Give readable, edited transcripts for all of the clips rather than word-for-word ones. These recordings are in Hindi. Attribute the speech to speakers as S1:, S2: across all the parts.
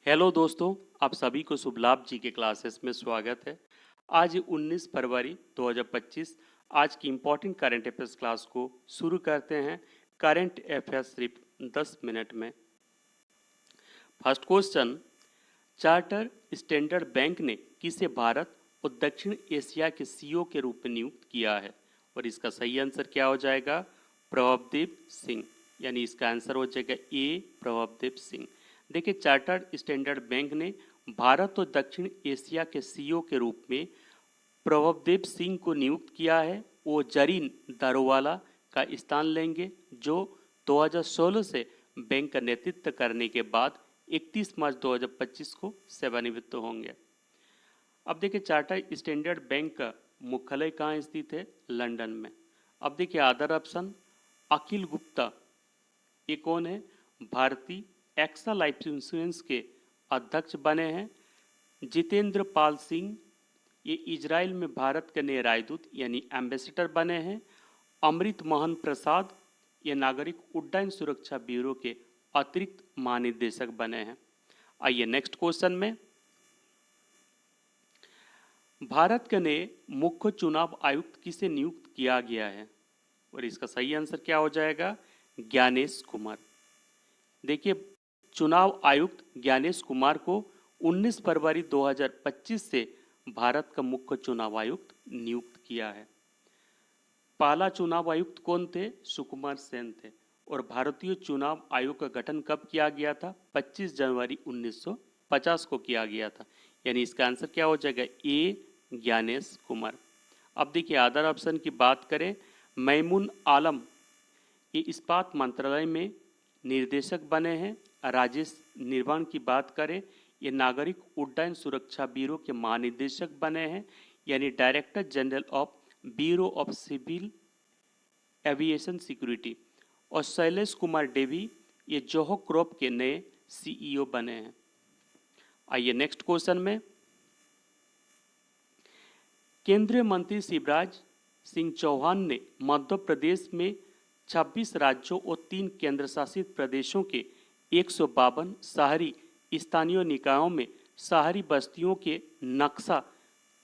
S1: हेलो दोस्तों, आप सभी को शुभ लाभ जी के क्लासेस में स्वागत है। आज 19 फरवरी 2025 आज की इम्पोर्टेंट करंट अफेयर्स क्लास को शुरू करते हैं। करंट अफेयर्स सिर्फ 10 मिनट में। First question, charter standard bank ने किसे भारत और दक्षिण एशिया के सीईओ के रूप में नियुक्त किया है? और इसका सही आंसर क्या हो जाएगा? प्रभवदेव सिंह। यानी इसका आंसर हो जाएगा ए, प्रभवदेव सिंह। देखिए, चार्टर्ड स्टैंडर्ड बैंक ने भारत और दक्षिण एशिया के सीईओ के रूप में प्रभवदेव सिंह को नियुक्त किया है। वो जरीन दारोवाला का स्थान लेंगे, जो 2016 से बैंक का नेतृत्व करने के बाद 31 मार्च 2025 को सेवानिवृत्त होंगे। अब देखिए, चार्टर्ड स्टैंडर्ड बैंक का मुख्यालय कहाँ स्थित है? लंदन में। अब देखिए, अदर ऑप्शन, अखिल गुप्ता, ये कौन है? भारतीय एक्सा लाइफ इंश्योरेंस के अध्यक्ष बने हैं। जितेंद्र पाल सिंह, ये इजराइल में भारत के नए राजदूत यानी एम्बेसडर बने हैं। अमृत मोहन प्रसाद, ये नागरिक उड्डयन सुरक्षा ब्यूरो के अतिरिक्त महानिदेशक बने हैं। आइए नेक्स्ट क्वेश्चन में। भारत के नए मुख्य चुनाव आयुक्त किसे नियुक्त किया गया है? और इसका सही आंसर क्या हो जाएगा? ज्ञानेश कुमार। देखिए, चुनाव आयुक्त ज्ञानेश कुमार को 19 फरवरी 2025 से भारत का मुख्य चुनाव आयुक्त नियुक्त किया है। पहला चुनाव आयुक्त कौन थे? सुकुमार सेन थे। और भारतीय चुनाव आयोग का गठन कब किया गया था? 25 जनवरी 1950 को किया गया था। यानी इसका आंसर क्या हो जाएगा? ए, ज्ञानेश कुमार। अब देखिए, अदर ऑप्शन की बात करें, मैमून आलम, ये इस्पात मंत्रालय में निर्देशक बने हैं। राजेश निर्वाण की बात करें, ये नागरिक उड्डयन सुरक्षा ब्यूरो के महानिदेशक बने हैं, यानी director general of bureau of civil aviation security. और शैलेश कुमार डेवी, ये जोहो क्रॉप के नए सीईओ बने हैं। आइए नेक्स्ट क्वेश्चन में। केंद्रीय मंत्री शिवराज सिंह चौहान ने मध्य प्रदेश में 26 राज्यों और 3 केंद्र शासित प्रदेशों के 152 शहरी स्थानीय निकायों में शहरी बस्तियों के नक्शा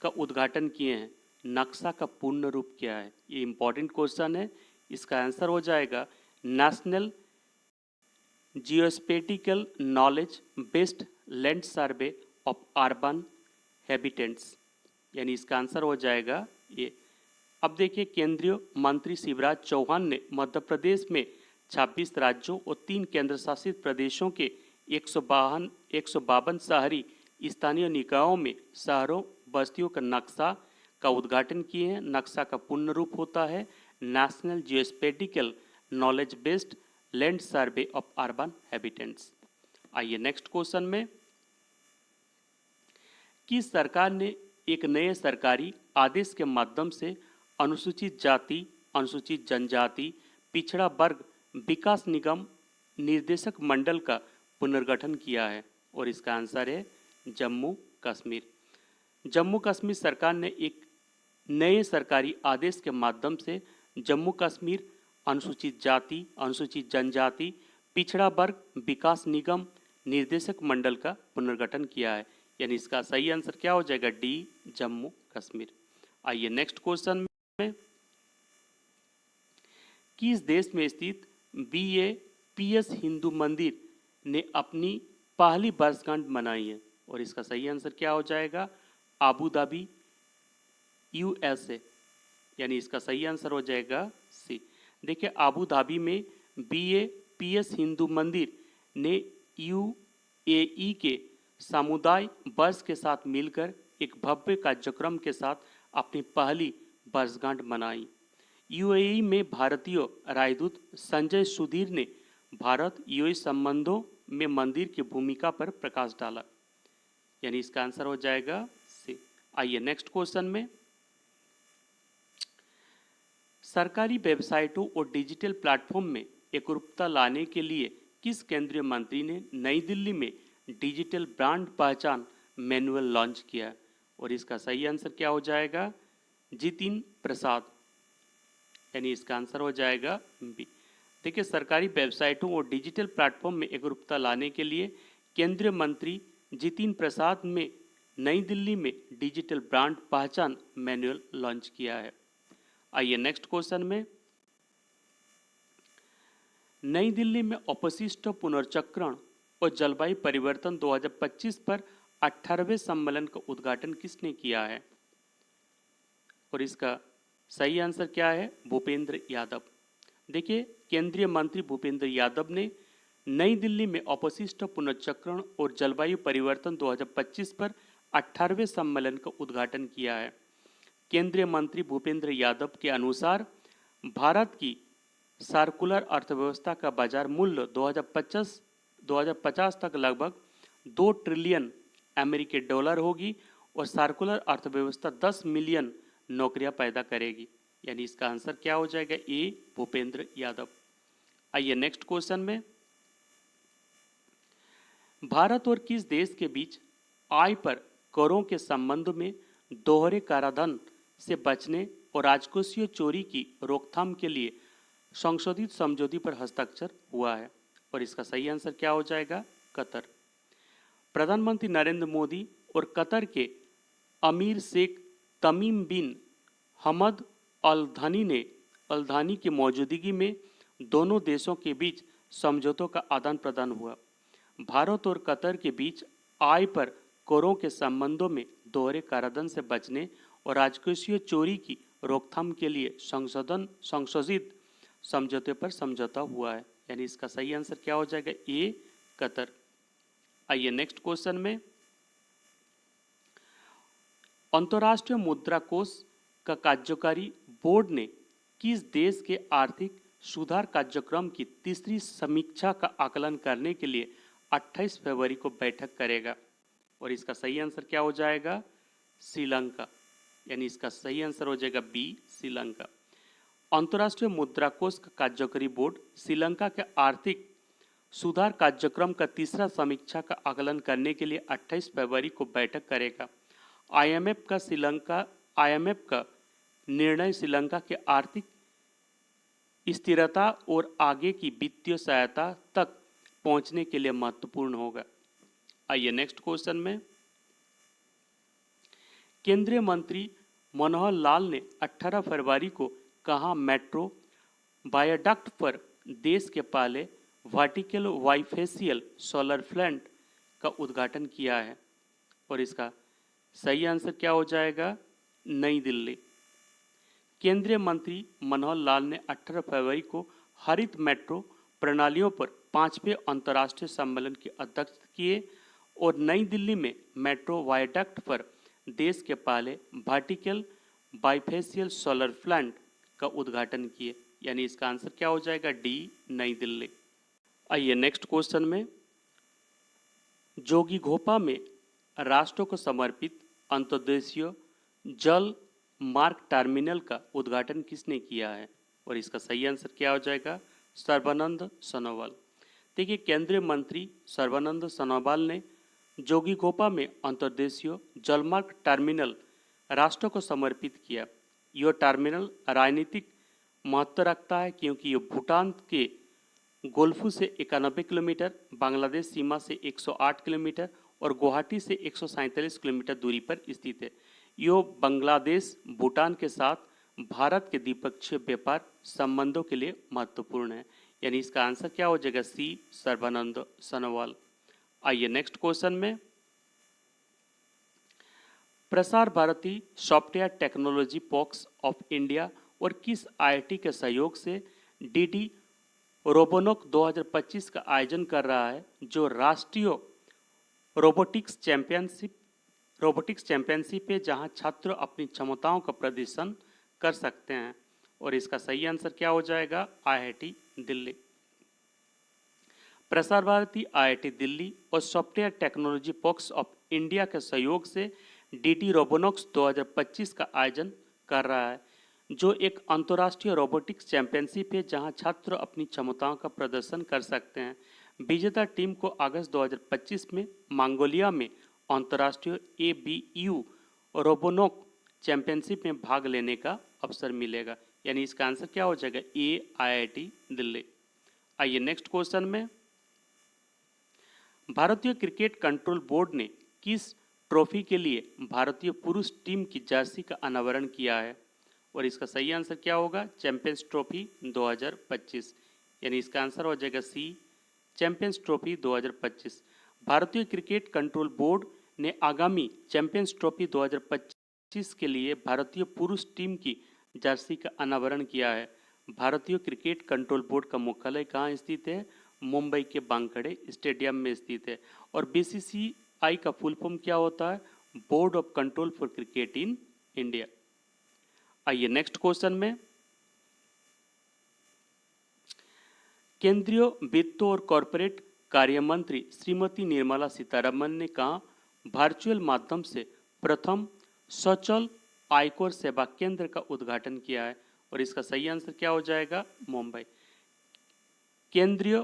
S1: का उद्घाटन किए हैं। नक्शा का पूर्ण रूप क्या है? ये इंपॉर्टेंट क्वेश्चन है। इसका आंसर हो जाएगा national geospatial knowledge based land survey of urban habitants. यानी इसका आंसर हो जाएगा ये। अब देखिए, केंद्रीय मंत्री शिवराज चौहान ने मध्य प्रदेश में 26 राज्यों और 3 केंद्र शासित प्रदेशों के 152 शहरी स्थानीय निकायों में शहरों बस्तियों का नक्शा का उद्घाटन किए हैं। नक्शा का पूर्ण रूप होता है national geospatial knowledge based land survey of urban habitants. आइए नेक्स्ट क्वेश्चन में। किस सरकार ने एक नए सरकारी आदेश के माध्यम से अनुसूचित जाति, अनुसूचित जनजाति, पिछड़ा वर्ग विकास निगम निर्देशक मंडल का पुनर्गठन किया है? और इसका आंसर है जम्मू कश्मीर। जम्मू कश्मीर सरकार ने एक नए सरकारी आदेश के माध्यम से जम्मू कश्मीर अनुसूचित जाति, अनुसूचित जनजाति, पिछड़ा वर्ग विकास निगम निर्देशक मंडल का पुनर्गठन किया है। यानी इसका सही आंसर क्या हो जाएगा? डी, जम्मू कश्मीर। आइए नेक्स्ट क्वेश्चन में। किस देश में स्थित BAPS हिंदू मंदिर ने अपनी पहली वर्षगांठ मनाई है? और इसका सही आंसर क्या हो जाएगा? Abu Dhabi, USA। यानी इसका सही आंसर हो जाएगा सी। देखिए, आबू धाबी में BAPS हिंदू मंदिर ने UAE के समुदाय वर्ष के साथ मिलकर एक भव्य कार्यक्रम के साथ अपनी पहली वर्षगांठ मनाई। UAE में भारतीय राजदूत संजय सुधीर ने भारत UAE संबंधों में मंदिर की भूमिका पर प्रकाश डाला। यानी इसका आंसर हो जाएगा सी। आइए नेक्स्ट क्वेश्चन में। सरकारी वेबसाइटों और डिजिटल प्लेटफॉर्म में एकरूपता लाने के लिए किस केंद्रीय मंत्री ने नई दिल्ली में डिजिटल ब्रांड पहचान मैनुअल लॉन्च किया? और इसका सही आंसर क्या हो जाएगा? जितिन प्रसाद। यानी इसका आंसर हो जाएगा बी। देखिए, सरकारी वेबसाइटों और डिजिटल प्लेटफॉर्म में एकरूपता लाने के लिए केंद्रीय मंत्री जितिन प्रसाद ने नई दिल्ली में डिजिटल ब्रांड पहचान मैनुअल लॉन्च किया है। आइए नेक्स्ट क्वेश्चन में, नई दिल्ली में अपशिष्ट पुनर्चक्रण और जलवायु परिवर्तन 2025 पर 18वें सम्मेलन का उद्घाटन किसने किया है? और इसका सही आंसर क्या है? भूपेंद्र यादव। देखिए, केंद्रीय मंत्री भूपेंद्र यादव ने नई दिल्ली में अपशिष्ट पुनर्चक्रण और जलवायु परिवर्तन 2025 पर 18वें सम्मेलन का उद्घाटन किया है। केंद्रीय मंत्री भूपेंद्र यादव के अनुसार भारत की सर्कुलर अर्थव्यवस्था का बाजार मूल्य 2050 तक लगभग 2 ट्रिलियन अमेरिकी डॉलर होगी और सर्कुलर अर्थव्यवस्था 10 मिलियन नौकरियां पैदा करेगी। यानी इसका आंसर क्या हो जाएगा? ए, भूपेंद्र यादव। आइए नेक्स्ट क्वेश्चन में, भारत और किस देश के बीच आय पर करों के संबंध में दोहरे कराधान से बचने और राजकोषीय चोरी की रोकथाम के लिए संशोधित समझौते पर हस्ताक्षर हुआ है? और इसका सही आंसर क्या हो जाएगा? कतर। प्रधानमंत्री नरेंद्र मोदी और कतर के अमीर शेख तमीम बिन हमद अल थानी की मौजूदगी में दोनों देशों के बीच समझौतों का आदान प्रदान हुआ। भारत और कतर के बीच आय पर करों के संबंधों में दोहरे कराधान से बचने और राजकोषीय चोरी की रोकथाम के लिए संशोधित समझौते पर समझौता हुआ है। यानी इसका सही आंसर क्या हो जाएगा? ए, कतर। आइए नेक्स्ट क्वेश्चन में, अंतर्राष्ट्रीय मुद्रा कोष का कार्यकारी बोर्ड ने किस देश के आर्थिक सुधार कार्यक्रम की तीसरी समीक्षा का आकलन करने के लिए 28 फरवरी को बैठक करेगा? और इसका सही आंसर क्या हो जाएगा? श्रीलंका। यानी इसका सही आंसर हो जाएगा बी, श्रीलंका। अंतर्राष्ट्रीय मुद्रा कोष का कार्यकारी बोर्ड श्रीलंका के आर्थिक सुधार कार्यक्रम का तीसरा समीक्षा का आकलन करने के लिए 28 फरवरी को बैठक करेगा। आईएमएफ का निर्णय श्रीलंका के आर्थिक स्थिरता और आगे की वित्तीय सहायता तक पहुंचने के लिए महत्वपूर्ण होगा। आइए नेक्स्ट क्वेश्चन में, केंद्रीय मंत्री मनोहर लाल ने 18 फरवरी को कहां मेट्रो वायडक्ट पर देश के पहले वर्टिकल बाइफेशियल सोलर प्लांट का उद्घाटन किया है? और इसका सही आंसर क्या हो जाएगा? नई दिल्ली। केंद्रीय मंत्री मनोहर लाल ने 18 फरवरी को हरित मेट्रो प्रणालियों पर 5वें अंतर्राष्ट्रीय सम्मेलन की अध्यक्षता किए और नई दिल्ली में मेट्रो वायडक्ट पर देश के पहले वर्टिकल बाइफेशियल सोलर प्लांट का उद्घाटन किए। यानी इसका आंसर क्या हो जाएगा? डी, नई दिल्ली। आइए नेक्स्ट क्वेश्चन में, जोगीघोपा में राष्ट्र को समर्पित अंतर्देशीय जल मार्ग टर्मिनल का उद्घाटन किसने किया है? और इसका सही आंसर क्या हो जाएगा? सर्बानंद सोनोवाल। देखिए, केंद्रीय मंत्री सर्बानंद सोनोवाल ने जोगीघोपा में अंतर्देशीय जलमार्ग टर्मिनल राष्ट्र को समर्पित किया। यह टर्मिनल राजनीतिक महत्व रखता है क्योंकि यह भूटान के गोल्फू से 91 किलोमीटर, बांग्लादेश सीमा से 108 किलोमीटर और गुवाहाटी से 147 किलोमीटर दूरी पर स्थित है। यह बांग्लादेश, भूटान के साथ भारत के द्विपक्षीय व्यापार संबंधों के लिए महत्वपूर्ण है। यानी इसका आंसर क्या हो जाएगा? सी, सर्बानंद सोनोवाल। आइए नेक्स्ट क्वेश्चन में, Prasar Bharati software technology parks of India और किस आईआईटी के सहयोग से डीडी रोबोनॉक 2025 का आयोजन कर रहा है, जो राष्ट्रीय रोबोटिक्स चैंपियनशिप है, जहां छात्र अपनी क्षमताओं का प्रदर्शन कर सकते हैं? और इसका सही आंसर क्या हो जाएगा? आईआईटी दिल्ली। प्रसार भारती, आईआईटी दिल्ली और software technology parks of India के सहयोग से डीडी रोबोनॉक्स 2025 का आयोजन कर रहा है, जो एक अंतर्राष्ट्रीय रोबोटिक्स चैंपियनशिप है जहां छात्र अपनी क्षमताओं का प्रदर्शन कर सकते हैं। विजेता टीम को अगस्त 2025 में मंगोलिया में अंतर्राष्ट्रीय ABU रोबोनॉक चैंपियनशिप में भाग लेने का अवसर मिलेगा। यानी इसका आंसर क्या हो जाएगा? ए, IIT दिल्ली। आइए नेक्स्ट क्वेश्चन में, भारतीय क्रिकेट कंट्रोल बोर्ड ने किस ट्रॉफी के लिए भारतीय पुरुष टीम की जर्सी का अनावरण किया है? और इसका सही आंसर क्या होगा? Champions trophy 2025। यानी इसका आंसर हो जाएगा सी, चैंपियंस ट्रॉफी 2025। भारतीय क्रिकेट कंट्रोल बोर्ड ने आगामी चैंपियंस ट्रॉफी 2025 के लिए भारतीय पुरुष टीम की जर्सी का अनावरण किया है। भारतीय क्रिकेट कंट्रोल बोर्ड का मुख्यालय कहाँ स्थित है? मुंबई के वानखेड़े स्टेडियम में स्थित है। और बीसीसीआई का फुल फॉर्म क्या होता है? Board of control for cricket in India. आइए नेक्स्ट क्वेश्चन में, केंद्रीय वित्त और कॉरपोरेट कार्य मंत्री श्रीमती निर्मला सीतारमन ने कहा वर्चुअल माध्यम से प्रथम सचल आयकर सेवा केंद्र का उद्घाटन किया है? और इसका सही आंसर क्या हो जाएगा? मुंबई। केंद्रीय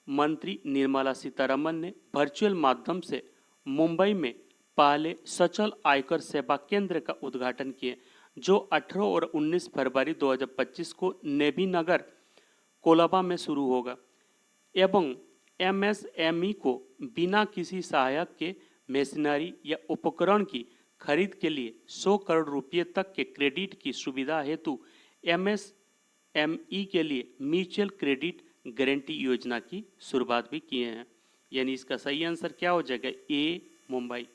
S1: मंत्री निर्मला सीतारमन ने वर्चुअल माध्यम से मुंबई में पहले सचल आयकर सेवा केंद्र का उद्घाटन किए, जो 18 और 19 फरवरी 2025 को नेवी नगर कोलाबा में शुरू होगा एवं एमएसएमई को बिना किसी सहायक के मशीनरी या उपकरण की खरीद के लिए 100 करोड़ रुपये तक के क्रेडिट की सुविधा हेतु एमएसएमई के लिए म्यूचुअल क्रेडिट गारंटी योजना की शुरुआत भी किए हैं। यानी इसका सही आंसर क्या हो जाएगा? ए, मुंबई।